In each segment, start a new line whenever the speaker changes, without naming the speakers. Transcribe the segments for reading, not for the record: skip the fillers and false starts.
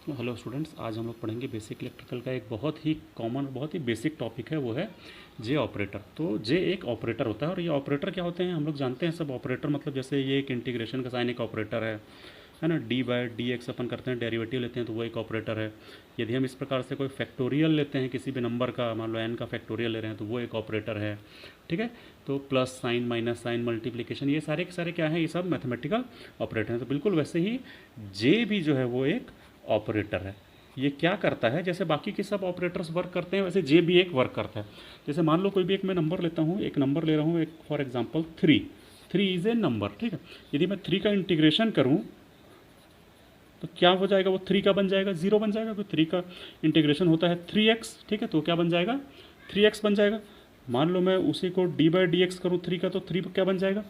Hello students, आज हम लोग पढ़ेंगे बेसिक इलेक्ट्रिकल का एक बहुत ही कॉमन बहुत ही बेसिक टॉपिक है, वो है जे ऑपरेटर। तो जे एक ऑपरेटर होता है और ये ऑपरेटर क्या होते हैं हम लोग जानते हैं सब। ऑपरेटर मतलब जैसे ये एक इंटीग्रेशन का साइन एक ऑपरेटर है ना। D bye D x upon करते हैं, डेरिवेटिव लेते हैं तो वो एक ऑपरेटर है। यदि हम इस प्रकार से कोई फैक्टोरियल लेते हैं किसी भी नंबर का, मान लो एन का फैक्टोरियल ले रहे हैं तो वो एक ऑपरेटर है। ठीक है, तो plus sign, minus sign, multiplication, ये सारे के सारे क्या हैं, ये सब मैथमेटिकल ऑपरेटर हैं। तो बिल्कुल वैसे ही जे भी जो है वो एक ऑपरेटर है। ये क्या करता है, जैसे बाकी के सब ऑपरेटर्स वर्क करते हैं वैसे जे भी एक वर्क करता है। जैसे मान लो कोई भी एक मैं नंबर लेता हूँ, एक नंबर ले रहा हूँ, एक for example 3। 3 is a number. ठीक है, यदि मैं 3 का इंटीग्रेशन करूँ तो क्या हो जाएगा, वो 3 का बन जाएगा, 0 बन जाएगा। क्योंकि 3 का इंटीग्रेशन होता है 3x। ठीक है, तो क्या बन जाएगा, 3x बन जाएगा। मान लो मैं उसी को डी बाई डी एक्स करूँ 3 का, तो 3 क्या बन जाएगा,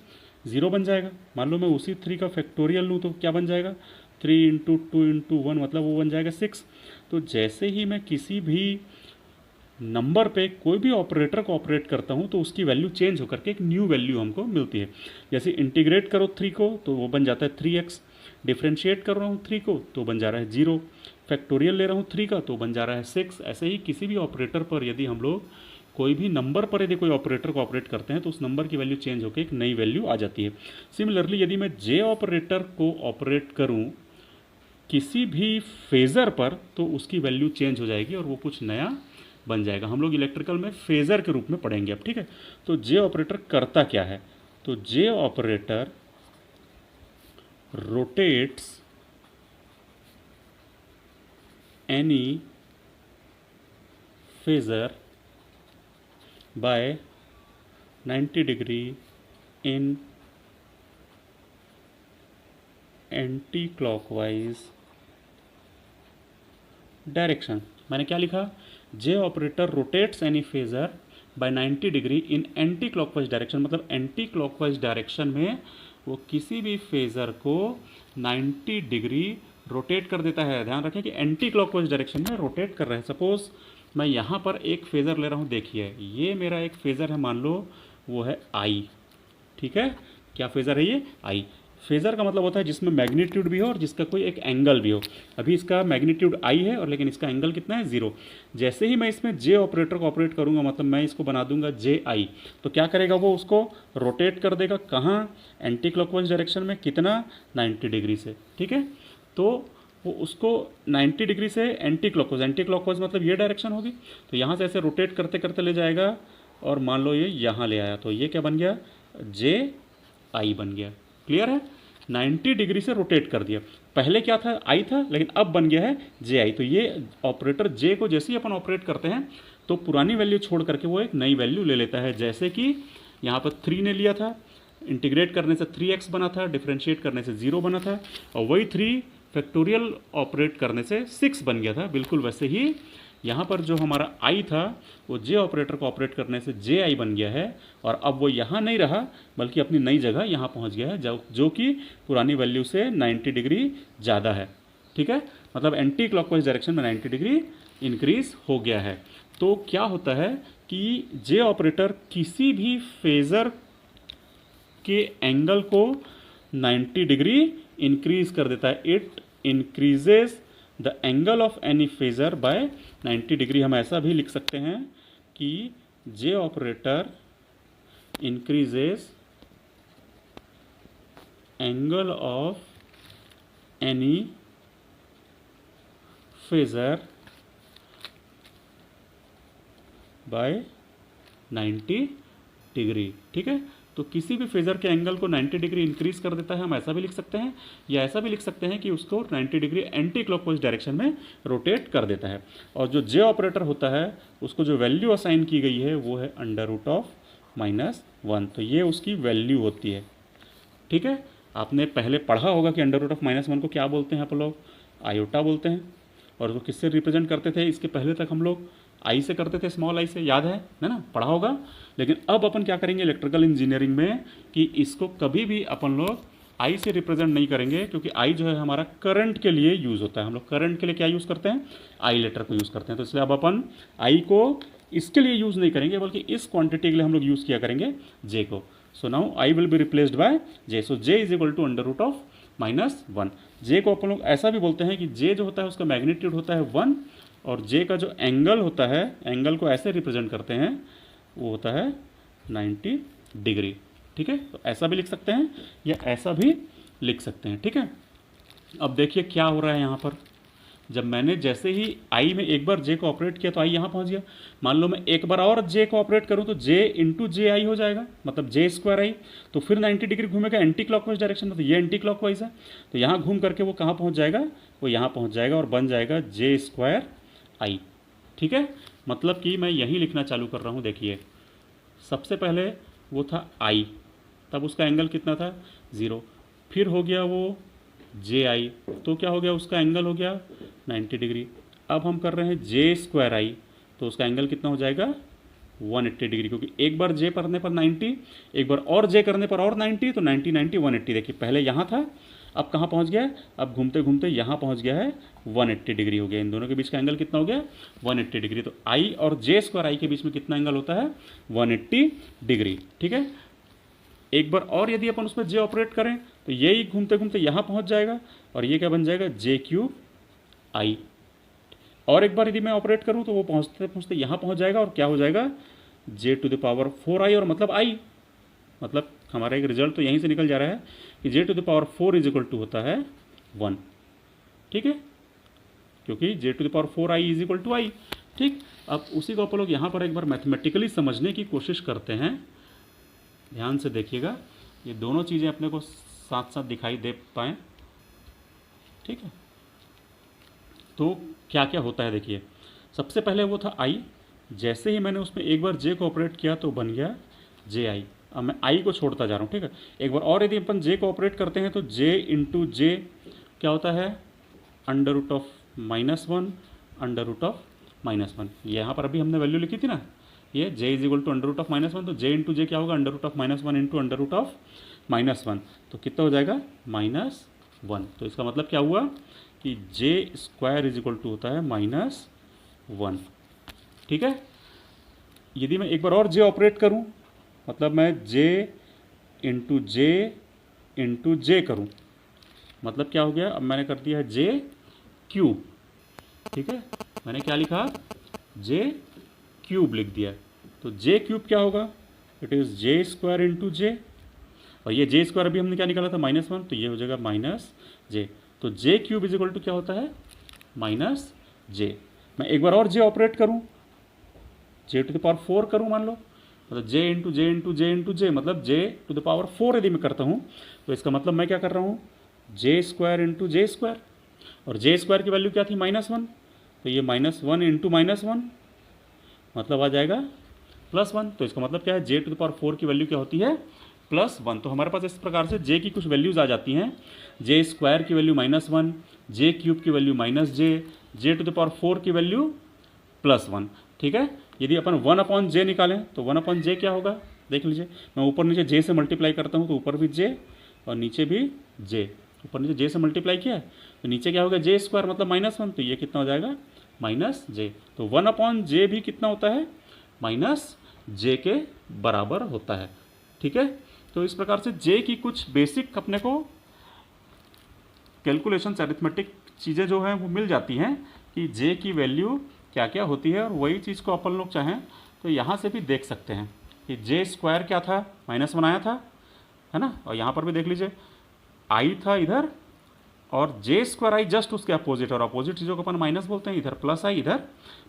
0 बन जाएगा। मान लो मैं उसी 3 का फैक्टोरियल लूँ तो क्या बन जाएगा, 3 इंटू 2 इंटू 1 मतलब वो बन जाएगा 6। तो जैसे ही मैं किसी भी नंबर पे कोई भी ऑपरेटर को ऑपरेट करता हूँ तो उसकी वैल्यू चेंज होकर के एक न्यू वैल्यू हमको मिलती है। जैसे इंटीग्रेट करो 3 को तो वो बन जाता है 3x, डिफ्रेंशिएट कर रहा हूँ 3 को तो बन जा रहा है 0, फैक्टोरियल ले रहा हूँ 3 का तो बन जा रहा है 6। ऐसे ही किसी भी ऑपरेटर पर यदि हम लोग कोई भी नंबर पर यदि कोई ऑपरेटर को ऑपरेट करते हैं तो उस नंबर की वैल्यू चेंज होकर एक नई वैल्यू आ जाती है। सिमिलरली यदि मैं जे ऑपरेटर को ऑपरेट करूँ किसी भी फेज़र पर तो उसकी वैल्यू चेंज हो जाएगी और वो कुछ नया बन जाएगा। हम लोग इलेक्ट्रिकल में फेज़र के रूप में पढ़ेंगे अब। ठीक है, तो जे ऑपरेटर करता क्या है, तो J operator rotates any phasor by 90 degree in anti clockwise direction. मैंने क्या लिखा, J operator rotates any phasor by 90 degree in anti clockwise direction. मतलब एंटी क्लॉकवाइज डायरेक्शन में वो किसी भी फेजर को 90 डिग्री रोटेट कर देता है। ध्यान रखें कि एंटी क्लॉकवाइज डायरेक्शन में रोटेट कर रहे हैं। सपोज मैं यहाँ पर एक फेज़र ले रहा हूँ, देखिए ये मेरा एक फेज़र है, मान लो वो है आई। ठीक है, क्या फेज़र है ये, आई। फेज़र का मतलब होता है जिसमें मैग्नीट्यूड भी हो और जिसका कोई एक एंगल भी हो। अभी इसका मैग्नीट्यूड आई है और लेकिन इसका एंगल कितना है, 0। जैसे ही मैं इसमें जे ऑपरेटर को ऑपरेट करूंगा, मतलब मैं इसको बना दूंगा जे आई, तो क्या करेगा, वो उसको रोटेट कर देगा कहाँ, एंटी क्लॉकवाइज डायरेक्शन में, कितना, 90 डिग्री से। ठीक है, तो वो उसको 90 डिग्री से एंटी क्लॉकवाइज मतलब ये डायरेक्शन होगी, तो यहाँ से ऐसे रोटेट करते करते ले जाएगा और मान लो ये यहाँ ले आया तो ये क्या बन गया, जे आई बन गया। क्लियर है, 90 डिग्री से रोटेट कर दिया। पहले क्या था, आई था, लेकिन अब बन गया है जे आई। तो ये ऑपरेटर जे को जैसे ही अपन ऑपरेट करते हैं तो पुरानी वैल्यू छोड़ करके वो एक नई वैल्यू ले लेता है। जैसे कि यहाँ पर 3 ने लिया था, इंटीग्रेट करने से 3x बना था, डिफ्रेंशिएट करने से 0 बना था, और वही 3 फैक्टोरियल ऑपरेट करने से 6 बन गया था। बिल्कुल वैसे ही यहाँ पर जो हमारा आई था वो जे ऑपरेटर को ऑपरेट करने से जे आई बन गया है, और अब वो यहाँ नहीं रहा बल्कि अपनी नई जगह यहाँ पहुँच गया है, जो कि पुरानी वैल्यू से 90 डिग्री ज़्यादा है। ठीक है, मतलब एंटी क्लॉकवाइज डायरेक्शन में 90 डिग्री इंक्रीज हो गया है। तो क्या होता है कि जे ऑपरेटर किसी भी फेज़र के एंगल को 90 डिग्री इंक्रीज कर देता है। It increases the angle of any phasor by 90 degree. हम ऐसा भी लिख सकते हैं कि J operator increases angle of any phasor by 90 degree. ठीक है, तो किसी भी फेज़र के एंगल को 90 डिग्री इंक्रीज कर देता है, हम ऐसा भी लिख सकते हैं, या ऐसा भी लिख सकते हैं कि उसको 90 डिग्री एंटी क्लॉकवाइज डायरेक्शन में रोटेट कर देता है। और जो जे ऑपरेटर होता है उसको जो वैल्यू असाइन की गई है वो है √(-1). तो ये उसकी वैल्यू होती है। ठीक है, आपने पहले पढ़ा होगा कि √(-1) को क्या बोलते हैं आप लोग, आयोटा बोलते हैं। और वो किससे रिप्रेजेंट करते थे, इसके पहले तक हम लोग आई से करते थे, स्मॉल आई से, याद है ना, पढ़ा होगा। लेकिन अब अपन क्या करेंगे इलेक्ट्रिकल इंजीनियरिंग में कि इसको कभी भी अपन लोग आई से रिप्रेजेंट नहीं करेंगे, क्योंकि आई जो है हमारा करंट के लिए यूज़ होता है। हम लोग करंट के लिए क्या यूज़ करते हैं, आई लेटर को यूज़ करते हैं। तो इसलिए अब अपन आई को इसके लिए यूज़ नहीं करेंगे, बल्कि इस क्वांटिटी के लिए हम लोग यूज़ किया करेंगे जे को। So now i will be replaced by j. So j is equal to -1। J को अपन लोग ऐसा भी बोलते हैं कि जे जो होता है उसका मैग्नीट्यूड होता है 1 और जे का जो एंगल होता है, एंगल को ऐसे रिप्रेजेंट करते हैं, वो होता है 90 डिग्री। ठीक है, तो ऐसा भी लिख सकते हैं या ऐसा भी लिख सकते हैं। ठीक है, अब देखिए क्या हो रहा है यहाँ पर। जब मैंने जैसे ही आई में एक बार जे को ऑपरेट किया तो आई यहाँ पहुँच गया। मान लो मैं एक बार और जे को ऑपरेट करूँ तो जे इंटू जे आई हो जाएगा, मतलब जे स्क्वायर आई। तो फिर 90 डिग्री घूमेगा एंटी क्लॉकवाइज डायरेक्शन में, तो ये एंटी क्लॉकवाइज है, तो यहाँ घूम करके वो कहाँ पहुँच जाएगा, वो यहाँ पहुँच जाएगा और बन जाएगा जे स्क्वायर आई। ठीक है, मतलब कि मैं यही लिखना चालू कर रहा हूँ। देखिए सबसे पहले वो था आई, तब उसका एंगल कितना था 0, फिर हो गया वो जे आई, तो क्या हो गया, उसका एंगल हो गया 90 डिग्री। अब हम कर रहे हैं जे स्क्वायर आई, तो उसका एंगल कितना हो जाएगा 180 डिग्री, क्योंकि एक बार जे करने पर 90, एक बार और जे करने पर और 90, तो 90 90 180। देखिए पहले यहाँ था, अब कहाँ पहुँच गया है, अब घूमते घूमते यहाँ पहुँच गया है 180 डिग्री हो गया। इन दोनों के बीच का एंगल कितना हो गया 180 डिग्री। तो आई और जे स्क्वायर आई के बीच में कितना एंगल होता है 180 डिग्री। ठीक है, एक बार और यदि अपन उसमें जे ऑपरेट करें तो यही घूमते घूमते यहाँ पहुँच जाएगा और ये क्या बन जाएगा जे क्यूब आई। और एक बार यदि मैं ऑपरेट करूँ तो वो पहुँचते पहुँचते यहाँ पहुँच जाएगा और क्या हो जाएगा जे टू द पावर 4 आई, और मतलब आई, मतलब हमारा एक रिजल्ट तो यहीं से निकल जा रहा है कि J to the power 4 is equal to होता है 1। ठीक है, क्योंकि J to the power 4 I is equal to I. ठीक, अब उसी को अपन लोग यहाँ पर एक बार मैथमेटिकली समझने की कोशिश करते हैं। ध्यान से देखिएगा, ये दोनों चीज़ें अपने को साथ साथ दिखाई दे पाएँ। ठीक है, तो क्या क्या होता है देखिए, सबसे पहले वो था आई, जैसे ही मैंने उसमें एक बार जे को ऑपरेट किया तो बन गया जे आई। अब मैं आई को छोड़ता जा रहा हूँ। ठीक है, एक बार और यदि अपन जे को ऑपरेट करते हैं तो जे इंटू जे क्या होता है under root of -1 under root of -1। यहाँ पर अभी हमने वैल्यू लिखी थी ना, ये j is equal to under root of -1, तो j इंटू जे क्या होगा under root of -1 into under root of -1, तो कितना हो जाएगा -1। तो इसका मतलब क्या हुआ कि जे स्क्वायर इज इक्वल टू होता है -1। ठीक है, यदि मैं एक बार और जे ऑपरेट करूं, मतलब मैं जे इंटू जे करूं, मतलब क्या हो गया, अब मैंने कर दिया है जे क्यूब। ठीक है, मैंने क्या लिखा जे क्यूब लिख दिया। तो जे क्यूब क्या होगा, it is J square into J, और ये जे स्क्वायर अभी हमने क्या निकाला था -1, तो ये हो जाएगा -j। तो जे क्यूब इज इक्वल टू क्या होता है -j। मैं एक बार और जे ऑपरेट करूं, जे टू द पावर 4 करूं मान लो, मतलब J into J into J into जे, मतलब जे टू द पावर 4 यदि मैं करता हूं तो इसका मतलब मैं क्या कर रहा हूं जे स्क्वायर इंटू जे स्क्वायर, और जे स्क्वायर की वैल्यू क्या थी -1, तो ये -1 इंटू -1 मतलब आ जाएगा +1। तो इसका मतलब क्या है जे टू द पावर 4 की वैल्यू क्या होती है +1। तो हमारे पास इस प्रकार से जे की कुछ वैल्यूज़ आ जाती हैं, जे स्क्वायर की वैल्यू -1, जे क्यूब की value -j, j to the power 4 की वैल्यू +1। ठीक है, यदि अपन 1/j निकालें तो 1/j क्या होगा, देख लीजिए, मैं ऊपर नीचे j से मल्टीप्लाई करता हूँ तो ऊपर भी j और नीचे भी j, ऊपर नीचे j से मल्टीप्लाई किया तो नीचे क्या होगा j स्क्वायर मतलब -1, तो ये कितना हो जाएगा -j। तो 1/j भी कितना होता है -j के बराबर होता है। ठीक है, तो इस प्रकार से j की कुछ बेसिक अपने को कैलकुलेशन अरिथमेटिक चीज़ें जो हैं वो मिल जाती हैं कि j की वैल्यू क्या क्या होती है, और वही चीज़ को अपन लोग चाहें तो यहाँ से भी देख सकते हैं कि जे स्क्वायर क्या था -1 आया था, है ना, और यहाँ पर भी देख लीजिए आई था इधर, और जे स्क्वायर आई जस्ट उसके अपोजिट, और अपोजिट चीज़ों को अपन माइनस बोलते हैं, इधर प्लस आई इधर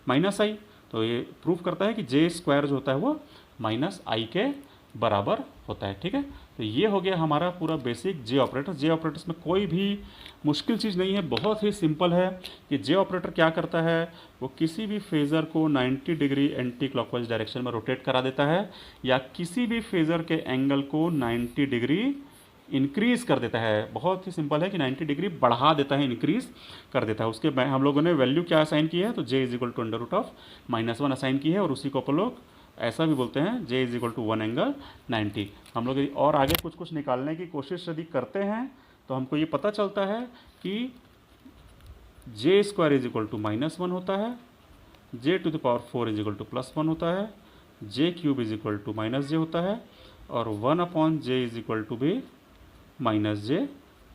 -i। तो ये प्रूफ करता है कि जे स्क्वायर जो होता है वो -i के बराबर होता है। ठीक है, तो ये हो गया हमारा पूरा बेसिक जे ऑपरेटर। जे ऑपरेटर्स में कोई भी मुश्किल चीज़ नहीं है, बहुत ही सिंपल है कि जे ऑपरेटर क्या करता है, वो किसी भी फेज़र को 90 डिग्री एंटी क्लॉकवाइज डायरेक्शन में रोटेट करा देता है, या किसी भी फेज़र के एंगल को 90 डिग्री इंक्रीज़ कर देता है। बहुत ही सिंपल है कि 90 डिग्री बढ़ा देता है, इंक्रीज़ कर देता है। उसके हम लोगों ने वैल्यू क्या असाइन की है, तो J is equal to under root of -1 assign की है, और उसी को अपन लोग ऐसा भी बोलते हैं जे इज इक्वल टू 1 एंगल 90। हम लोग यदि और आगे कुछ कुछ निकालने की कोशिश यदि करते हैं तो हमको ये पता चलता है कि जे स्क्वायर इज इक्वल टू -1 होता है, J to the power 4 is equal to +1 होता है, J cube is equal to -j होता है, और 1/j इज इक्वल टू भी -j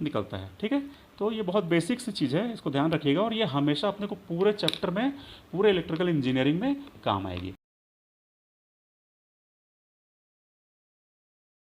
निकलता है। ठीक है, तो ये बहुत बेसिक सी चीज़ है, इसको ध्यान रखिएगा और ये हमेशा अपने को पूरे चैप्टर में, पूरे इलेक्ट्रिकल इंजीनियरिंग में काम आएगी।